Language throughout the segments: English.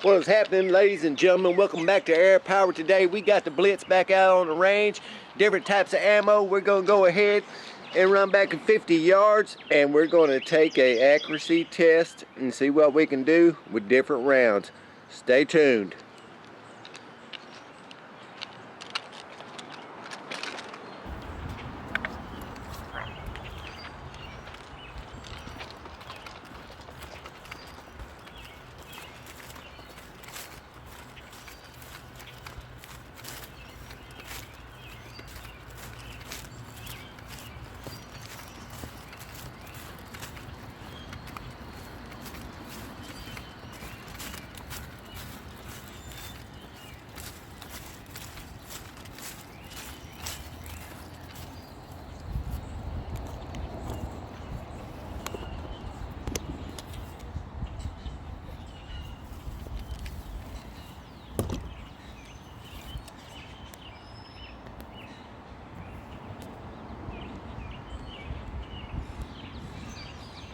What is happening, ladies and gentlemen? Welcome back to Air Power. Today we got the blitz back out on the range, different types of ammo. We're going to go ahead and run back in 50 yards, and we're going to take a accuracy test and see what we can do with different rounds. Stay tuned.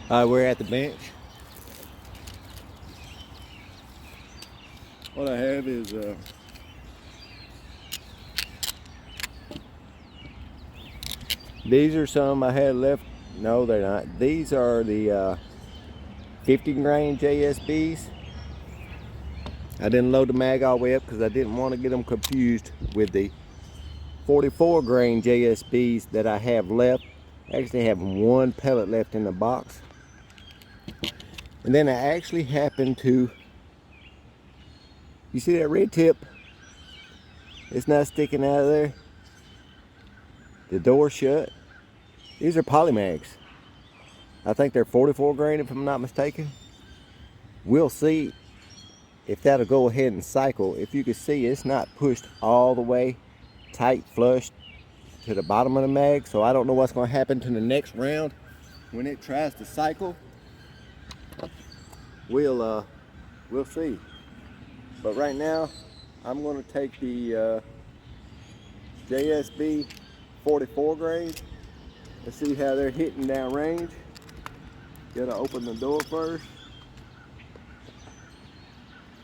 We're at the bench. What I have is these are some I had left. No, they're not. These are the 50 grain JSBs. I didn't load the mag all the way up because I didn't want to get them confused with the 44 grain JSBs that I have left. I actually have one pellet left in the box. And then I actually happened to, you see that red tip? It's not sticking out of there. The door shut. These are polymags. I think they're 44 grain if I'm not mistaken. We'll see if that'll go ahead and cycle. If you can see, it's not pushed all the way tight flush to the bottom of the mag, so I don't know what's going to happen to the next round when it tries to cycle. We'll see. But right now, I'm going to take the JSB 44 grain. Let's see how they're hitting down range. Gotta open the door first.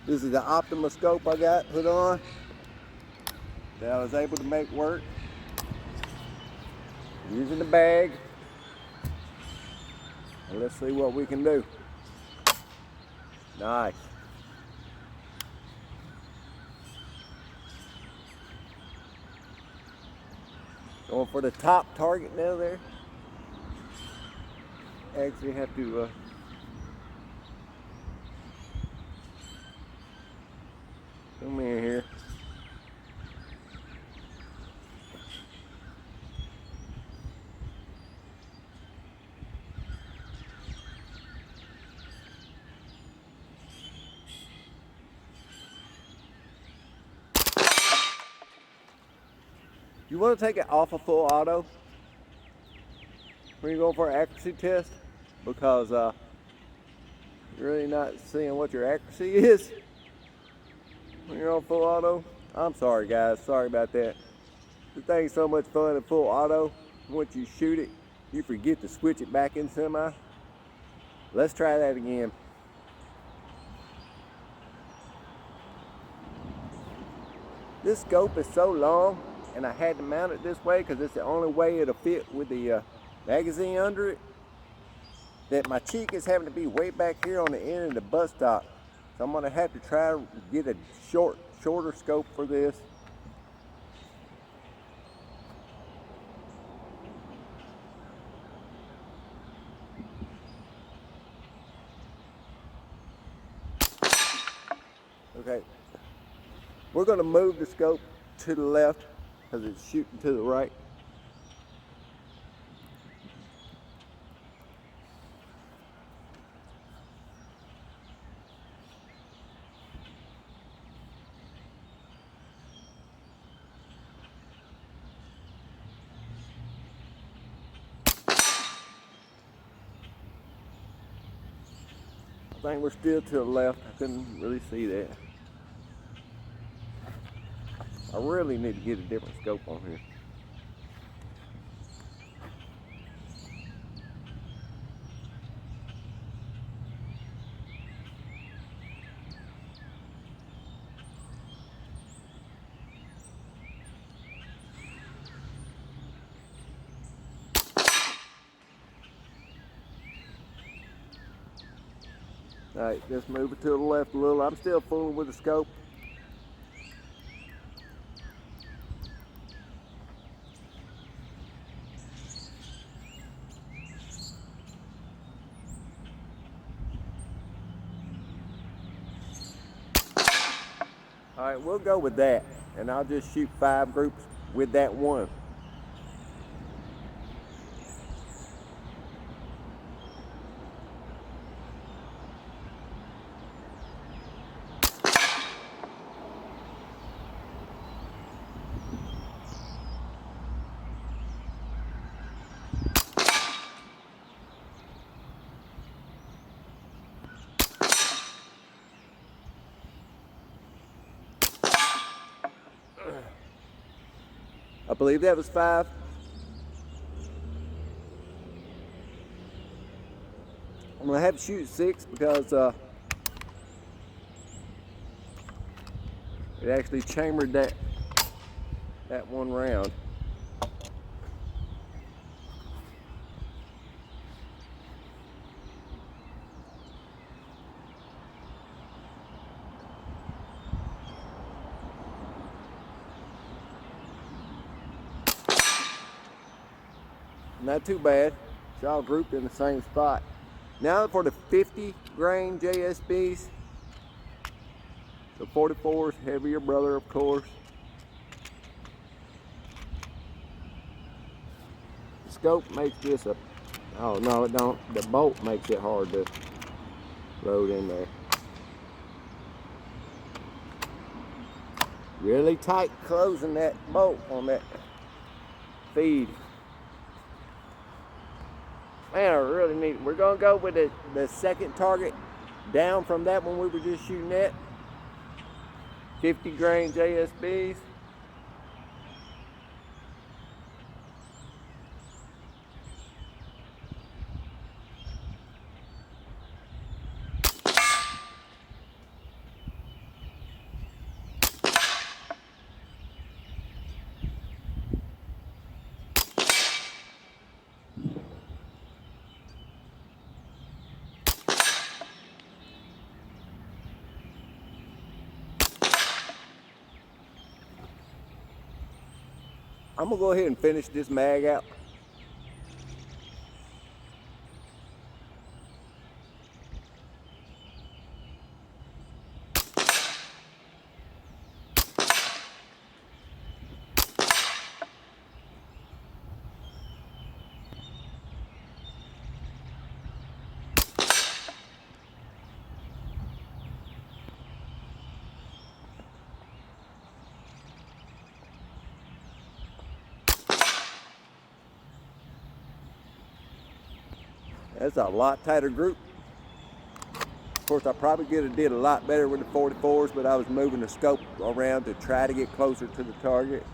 This is the Optima scope I got put on that I was able to make work using the bag. And let's see what we can do. Nice. Going for the top target down there. Actually have to come in here. You want to take it off of full auto when you go for an accuracy test, because you're really not seeing what your accuracy is when you're on full auto. I'm sorry guys, sorry about that. The thing's so much fun in full auto. Once you shoot it, you forget to switch it back in semi. Let's try that again. This scope is so long, and I had to mount it this way because it's the only way it'll fit with the magazine under it, that my cheek is having to be way back here on the end of the buttstock. So I'm going to have to try to get a shorter scope for this. Okay, we're going to move the scope to the left because it's shooting to the right. I think we're still to the left. I couldn't really see that. I really need to get a different scope on here. All right, just move it to the left a little. I'm still fooling with the scope. All right, we'll go with that, and I'll just shoot 5 groups with that one. I believe that was 5. I'm gonna have to shoot 6 because it actually chambered that one round. Not too bad. It's all grouped in the same spot. Now for the 50 grain JSBs. The 44s, heavier brother, of course. The scope makes this a, oh no it don't. The bolt makes it hard to load in there. Really tight closing that bolt on that feed. Man, I really need, we're gonna go with the second target down from that one we were just shooting at. 50 grain JSBs. I'm gonna go ahead and finish this mag out. That's a lot tighter group. Of course, I probably could have did a lot better with the 44s, but I was moving the scope around to try to get closer to the target.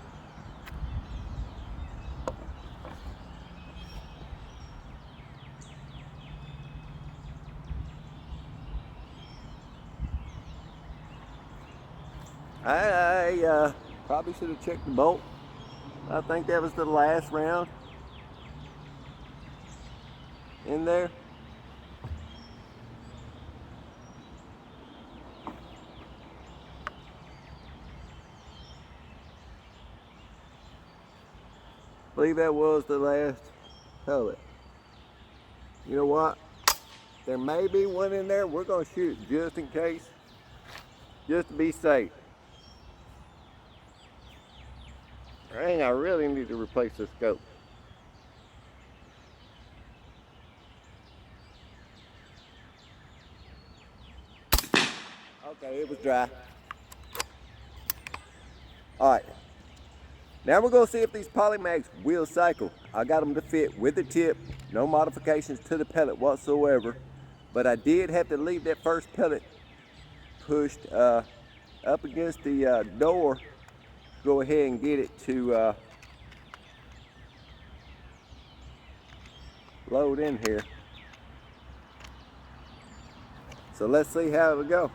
I probably should have checked the bolt. I think that was the last round in there. I believe that was the last pellet. You know what? There may be one in there. We're gonna shoot it just in case, just to be safe. Dang, I really need to replace the scope. Okay, it was dry. All right. Now we're gonna see if these PolyMags will cycle. I got them to fit with the tip, no modifications to the pellet whatsoever. But I did have to leave that first pellet pushed up against the door. Go ahead and get it to load in here. So let's see how it will go.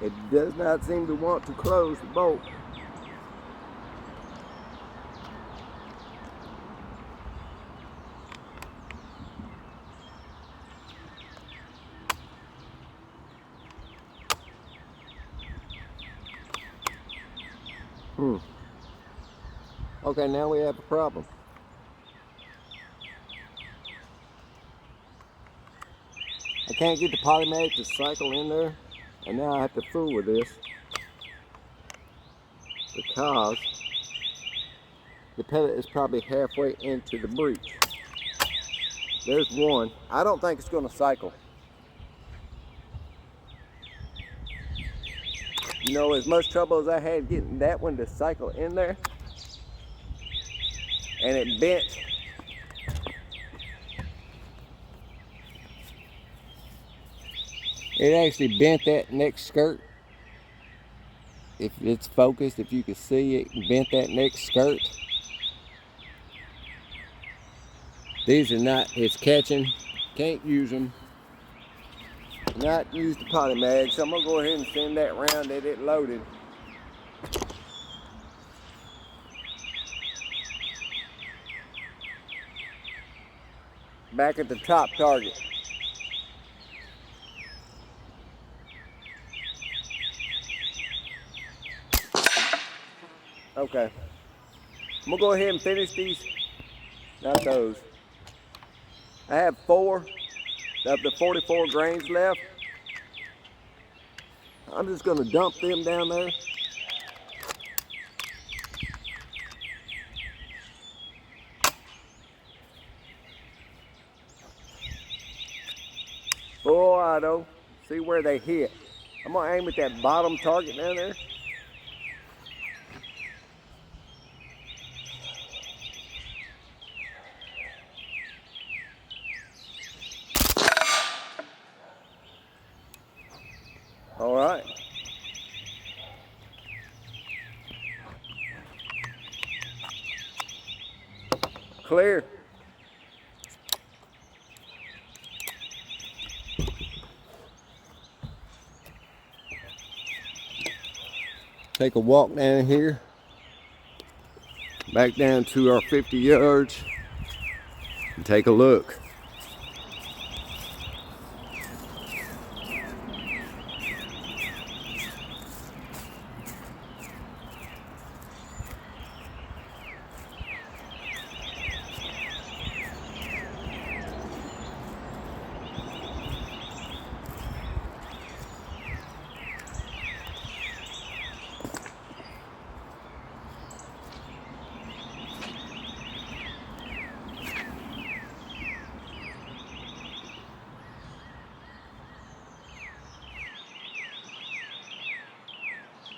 It does not seem to want to close the bolt. Okay, now we have a problem. I can't get the PolyMag to cycle in there, and now I have to fool with this because the pellet is probably halfway into the breech. There's one. I don't think it's going to cycle. You know, as much trouble as I had getting that one to cycle in there, and it bent. It actually bent that next skirt. If it's focused, if you can see it, bent that next skirt. These are not, it's catching, can't use them. Not use the PolyMag, so I'm gonna go ahead and send that round that it loaded. Back at the top target. Okay. I'm gonna go ahead and finish these. Not those. I have 4 of the 44 grains left. I'm just gonna dump them down there. Full auto. See where they hit. I'm gonna aim at that bottom target down there. All right. Clear. Take a walk down here. Back down to our 50 yards. And take a look.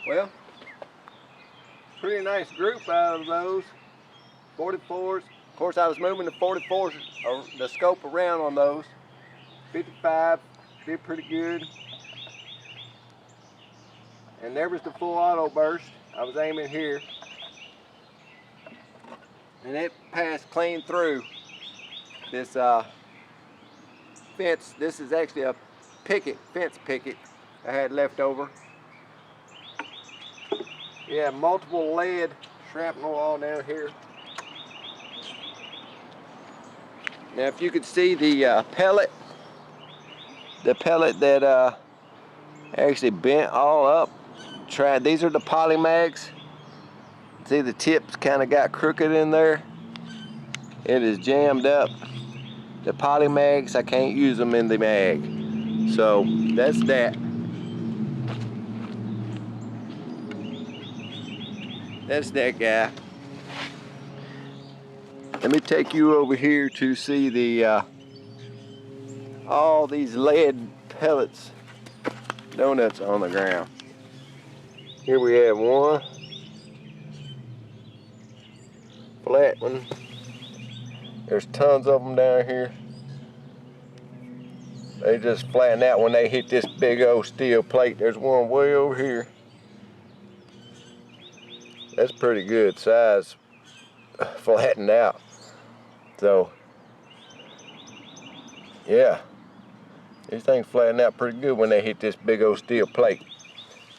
Well, pretty nice group out of those 44s. Of course, I was moving the 44s, or the scope around on those. 55 did pretty good. And there was the full auto burst. I was aiming here. And it passed clean through this fence. This is actually a fence picket I had left over. Yeah, multiple lead shrapnel all down here. Now, if you could see the pellet that actually bent all up. These are the PolyMags. See, the tips kind of got crooked in there. It is jammed up. The PolyMags, I can't use them in the mag. So that's that. That's that guy. Let me take you over here to see the all these lead pellets, donuts on the ground. Here we have one flat one. There's tons of them down here. They just flatten out when they hit this big old steel plate. There's one way over here. That's pretty good size, flattened out. So, yeah, these things flatten out pretty good when they hit this big old steel plate.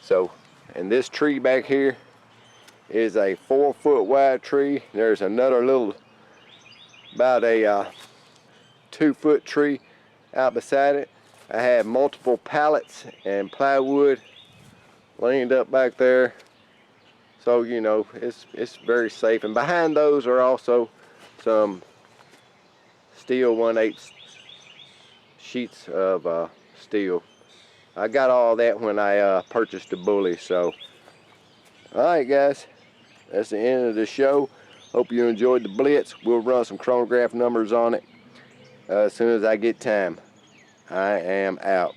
So, and this tree back here is a 4-foot wide tree. There's another little, about a 2-foot tree out beside it. I had multiple pallets and plywood leaned up back there. So, you know, it's very safe. And behind those are also some steel 1/8 sheets of steel. I got all that when I purchased the bully. So, alright guys, that's the end of the show. Hope you enjoyed the blitz. We'll run some chronograph numbers on it as soon as I get time. I am out.